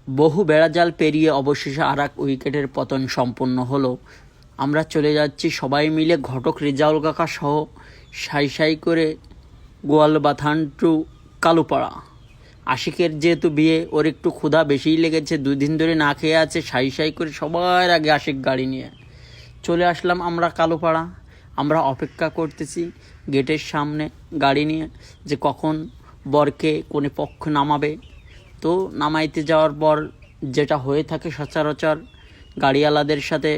বহু বেড়াজাল পেরিয়ে অবশেষে আর এক উইকেটের পতন সম্পন্ন হলো। আমরা চলে যাচ্ছি সবাই মিলে ঘটক রেজাউল কাকা সহ সাই সাই করে গোয়ালবাথান টু কালুপাড়া। আশিকের যেহেতু বিয়ে, ওর একটু ক্ষুধা বেশিই লেগেছে, 2 দিন ধরে না খেয়ে আছে। সাই সাই করে সবার আগে আশিক গাড়ি নিয়ে চলে আসলাম আমরা কালুপাড়া। আমরা অপেক্ষা করতেছি গেটের সামনে গাড়ি নিয়ে যে কখন বরকে কোনে পক্ষ নামাবে। তো নামাইতে যাওয়ার পর যেটা হয়ে থাকে সচরাচর, গাড়িওয়ালাদের সাথে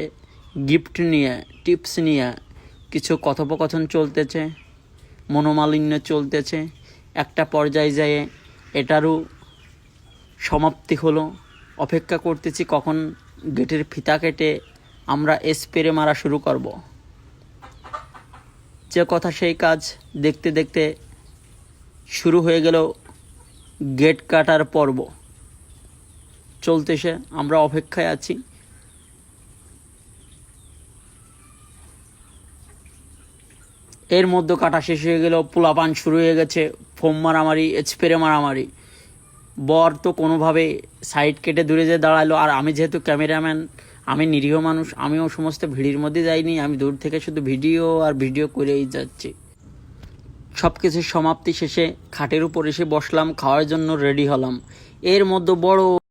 গিফট নিয়ে, টিপস নিয়ে কিছু কথোপকথন চলতেছে, মনোমালিন্য চলতেছে। একটা পর্যায়ে যেয়ে এটারও সমাপ্তি হলো। অপেক্ষা করতেছি কখন গেটের ফিতা কেটে আমরা স্প্রে মারা শুরু করব। যে কথা সেই কাজ, দেখতে দেখতে শুরু হয়ে গেল গেট কাটার পর্ব। চলতেছে, আমরা অপেক্ষায় আছি। এর মধ্যে কাটা শেষ হয়ে গেল, পোলাপান শুরু হয়ে গেছে, ফোম মারামারি, স্প্রে মারামারি। বর তো কোনোভাবে সাইড কেটে দূরে যেয়ে দাঁড়ালো, আর আমি যেহেতু ক্যামেরাম্যান, আমি নিরীহ মানুষ, আমিও সমস্ত ভিড়ের মধ্যে যাইনি, আমি দূর থেকে শুধু ভিডিও করেই যাচ্ছি। সব কিছুর সমাপ্তি শেষে খাটের উপর এসে বসলাম, খাওয়ার জন্য রেডি হলাম। এর মধ্যে বড়